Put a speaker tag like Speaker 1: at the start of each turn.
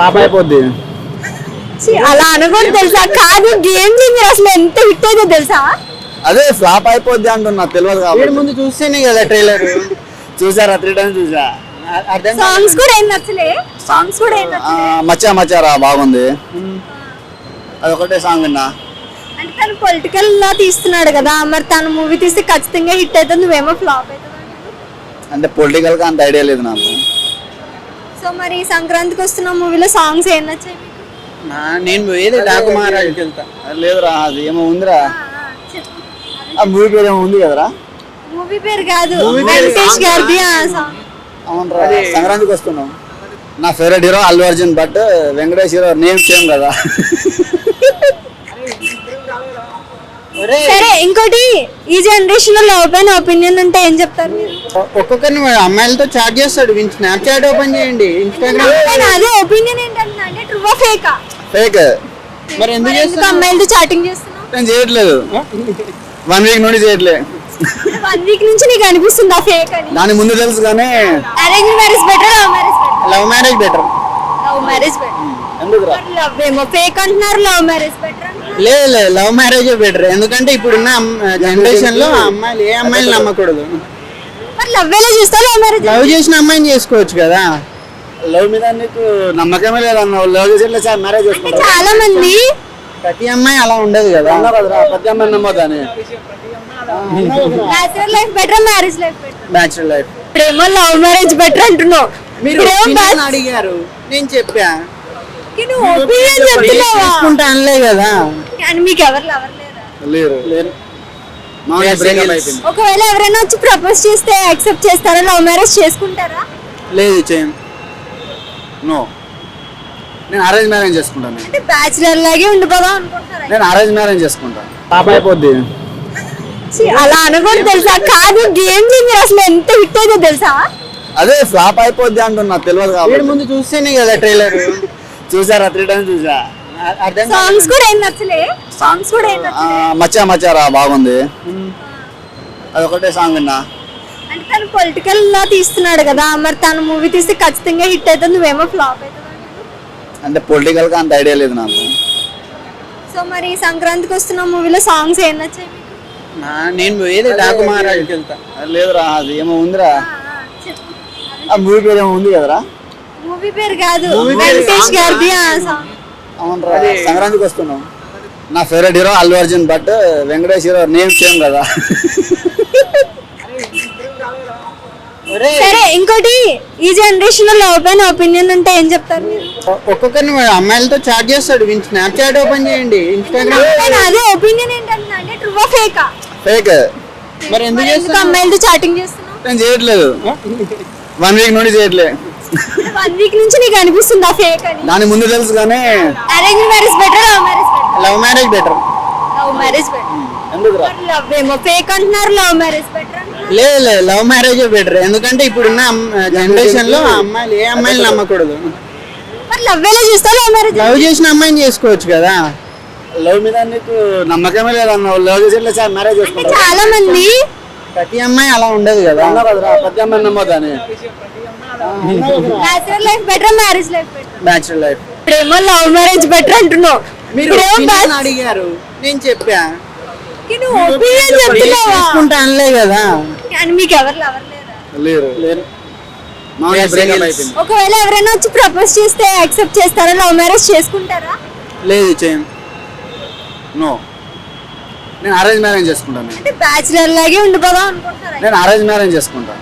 Speaker 1: పాప అయిపోద్ది.
Speaker 2: అలా అనకూడదు తెలుసా? కాదు, గేమ్ చేంజర్ అసలు ఎంత హిట్ అయితే తెలుసా?
Speaker 1: అదే ఫ్లాప్ అయిపోద్ది అంటున్నా, తెలియదు కాబట్టి.
Speaker 3: ముందు చూస్తేనే కదా ట్రైలర్.
Speaker 1: చూసారా? 3 times చూసా.
Speaker 2: సాంగ్స్ కూడా ఏం నచ్చలే. సాంగ్స్ కూడా ఏం నచ్చలే.
Speaker 1: మచ్చా మచ్చారా బాగుంది. అదొకటే సాంగ్ విన్నా.
Speaker 2: అంటే తను పొలిటికల్ లా తీస్తున్నాడు కదా, మరి తను మూవీ తీస్తే ఖచ్చితంగా హిట్ అవుతుంది, నువ్వేమో ఫ్లాప్ అవుతుంది.
Speaker 1: అంటే పొలిటికల్ గా అంత ఐడియా లేదు నాకు.
Speaker 2: సో మరి సంక్రాంతికి వస్తున్న మూవీలో సాంగ్స్ ఏం నచ్చాయి మీకు?
Speaker 3: నేను పోయేది డాకు మహారాజుకి వెళ్తా.
Speaker 1: లేదురా, అది ఏమో ఉందిరా. ఆ మూవీ పేరు ఏమో ఉంది కదరా.
Speaker 2: మూవీ పేరు కాదు, వెంకటేష్ గారిది ఆ సాంగ్.
Speaker 1: అవునరా, సంక్రాంతికి వస్తున్నాం. నా favourite hero Allu Arjun, but Venkatesh hero name same కదా.
Speaker 2: సరే, ఇంకోటి, ఈ జనరేషన్ లో లవ్ పైన ఒపీనియన్ అంటే ఏం చెప్తారు మీరు?
Speaker 3: ఒక్కొక్కరిని అమ్మాయిలతో చాట్ చేస్తాడు. స్నాప్ చాట్ ఓపెన్ చేయండి, ఇన్స్టాగ్రామ్.
Speaker 2: అదే ఒపీనియన్ ఏంటంటే, అంటే ట్రూ ఆ ఫేకా?
Speaker 1: ఫేక్.
Speaker 3: మరి ఎందుకు
Speaker 2: అమ్మాయిలతో చాటింగ్ చేస్తున్నావు?
Speaker 1: నేను చేయట్లేదు, 1 week నుండి చేయట్లేదు.
Speaker 2: 1 week నుంచి నీకు అనిపిస్తుంది ఆ ఫేక్ అని?
Speaker 1: దాని ముందు తెలుసు కానీ.
Speaker 2: Arrange marriage better, love marriage better?
Speaker 3: Love marriage better.
Speaker 2: Love marriage better.
Speaker 1: ఎందుకురా?
Speaker 2: లవ్ ఏమో ఫేక్ అంటున్నారు, లవ్ మ్యారేజ్ బెటర్ అంటున్నారు.
Speaker 3: లేదు, లవ్ మ్యారేజ్ బెటర్. ఎందుకంటే ఇప్పుడున్న జనరేషన్ లో అమ్మాయిలు ఏ అమ్మాయిలు నమ్మకూడదు.
Speaker 2: మరి లవ్ ఎలా చేస్తావు? లవ్ మ్యారేజ్
Speaker 3: లవ్ చేసిన అమ్మాయిని చేసుకోవచ్చు కదా.
Speaker 1: లవ్ మీద నీకు నమ్మకమే లేదన్న. లవ్ చేసి మ్యారేజ్ చేసుకుంటా.
Speaker 2: చాలా మంది,
Speaker 3: ప్రతి అమ్మాయి అలా ఉండదు కదా.
Speaker 1: ప్రతి అమ్మాయి నమ్మదాని.
Speaker 2: Bachelor life better, marriage life better?
Speaker 3: Bachelor life.
Speaker 2: ఇప్పుడేమో లవ్ మ్యారేజ్ బెటర్ అంటున్నావు.
Speaker 3: మీరు అడిగారు, నేను చెప్పా.
Speaker 2: నువ్వు ఒపీనియన్ చెప్తున్నావా?
Speaker 3: చేసుకుంటా అనలే కదా.
Speaker 2: కానీ మీకు ఎవరు లవర్ లేరా?
Speaker 1: లేరు.
Speaker 2: ఒకవేళ ఎవరైనా వచ్చి ప్రపోజ్ చేస్తే యాక్సెప్ట్ చేస్తారా? లవ్ మ్యారేజ్ చేసుకుంటారా?
Speaker 3: లేదు, చేయం.
Speaker 1: నో, నేను అరేంజ్ మ్యారేజ్ చేసుకుంటాను.
Speaker 2: అంటే బ్యాచులర్ లాగే ఉండిపోదాం అనుకుంటారా?
Speaker 1: నేను అరేంజ్ మ్యారేజ్ చేసుకుంటా. పాప అయిపోద్ది.
Speaker 2: అలా అనకూడదు తెలుసా? కాదు, గేమ్ చేంజర్ అసలు ఎంత హిట్ అయితే తెలుసా?
Speaker 1: అదే ఫ్లాప్ అయిపోద్ది అంటున్నా, తెలియదు కాబట్టి.
Speaker 3: ముందు చూస్తేనే కదా ట్రైలర్.
Speaker 1: చూసారా? 3 times చూసా.
Speaker 2: సాంగ్స్ కూడా ఏం నచ్చలే. సాంగ్స్ కూడా ఏం నచ్చలే.
Speaker 1: మచ్చా మచ్చారా బాగుంది. అదొకటే సాంగ్ విన్నా.
Speaker 2: అంటే తను పొలిటికల్ లా తీస్తున్నాడు కదా, మరి తను మూవీ తీస్తే ఖచ్చితంగా హిట్ అవుతుంది, నువ్వేమో ఫ్లాప్ అవుతుంది.
Speaker 1: అంటే పొలిటికల్ గా అంత ఐడియా లేదు నాకు.
Speaker 2: సో మరి సంక్రాంతికి వస్తున్న మూవీలో సాంగ్స్ ఏం నచ్చాయి మీకు?
Speaker 3: నేను పోయేది డాకు మహారాజుకి వెళ్తా.
Speaker 1: లేదురా, అది ఏమో ఉందిరా. ఆ మూవీ పేరు ఏమో ఉంది కదరా.
Speaker 2: మూవీ పేరు కాదు, వెంకటేష్ గారిది ఆ సాంగ్.
Speaker 1: అవునరా, సంక్రాంతికి వస్తున్నాం. నా favourite hero Allu Arjun, but Venkatesh hero name same కదా.
Speaker 2: సరే, ఇంకోటి, ఈ జనరేషన్ లో లవ్ పైన ఒపీనియన్ అంటే ఏం చెప్తారు మీరు?
Speaker 3: ఒక్కొక్కరిని అమ్మాయిలతో చాట్ చేస్తాడు. స్నాప్ చాట్ ఓపెన్ చేయండి, ఇన్స్టాగ్రామ్.
Speaker 2: అదే ఒపీనియన్ ఏంటంటే, అంటే ట్రూ ఆ ఫేకా?
Speaker 1: ఫేక్.
Speaker 3: మరి ఎందుకు
Speaker 2: అమ్మాయిలతో చాటింగ్ చేస్తున్నావు?
Speaker 1: నేను చేయట్లేదు, 1 week నుండి చేయట్లేదు.
Speaker 2: 1 week నుంచి నీకు అనిపిస్తుంది ఆ ఫేక్ అని?
Speaker 1: దాని ముందు తెలుసు కానీ.
Speaker 2: Arrange marriage better, love marriage better?
Speaker 3: Love marriage better.
Speaker 2: Love marriage better.
Speaker 1: ఎందుకురా?
Speaker 2: లవ్ ఏమో ఫేక్ అంటున్నారు, లవ్ మ్యారేజ్ బెటర్ అంటున్నారు.
Speaker 3: లేదు, లవ్ మ్యారేజ్ బెటర్. ఎందుకంటే ఇప్పుడున్న జనరేషన్ లో అమ్మాయిలు ఏ అమ్మాయిలు నమ్మకూడదు.
Speaker 2: మరి లవ్ ఎలా చేస్తావు? Love marriage.
Speaker 3: లవ్ చేసిన అమ్మాయిని చేసుకోవచ్చు కదా.
Speaker 1: లవ్ మీద నీకు నమ్మకమే లేదన్న. లవ్ చేసి మ్యారేజ్ చేసుకుంటా.
Speaker 2: చాలా మంది,
Speaker 3: ప్రతి అమ్మాయి అలా ఉండదు కదా.
Speaker 1: ప్రతి అమ్మాయి నమ్మదాని.
Speaker 2: Bachelor life better, marriage life better?
Speaker 3: Bachelor life.
Speaker 2: ఇప్పుడేమో లవ్ మ్యారేజ్ బెటర్ అంటున్నావు.
Speaker 3: మీరు అడిగారు, నేను చెప్పా.
Speaker 2: నువ్వు ఒపీనియన్ చెప్తున్నావా?
Speaker 3: చేసుకుంటా అనలే కదా.
Speaker 2: కానీ మీకు ఎవరు లవర్ లేరా?
Speaker 1: లేరు.
Speaker 2: ఒకవేళ ఎవరైనా వచ్చి ప్రపోజ్ చేస్తే యాక్సెప్ట్ చేస్తారా? లవ్ మ్యారేజ్ చేసుకుంటారా?
Speaker 3: లేదు, చేయం.
Speaker 1: నో, నేను అరేంజ్ మ్యారేజ్ చేసుకుంటాను.
Speaker 2: అంటే బ్యాచులర్ లాగే ఉండిపోదాం అనుకుంటారా?
Speaker 1: నేను అరేంజ్ మ్యారేజ్ చేసుకుంటా.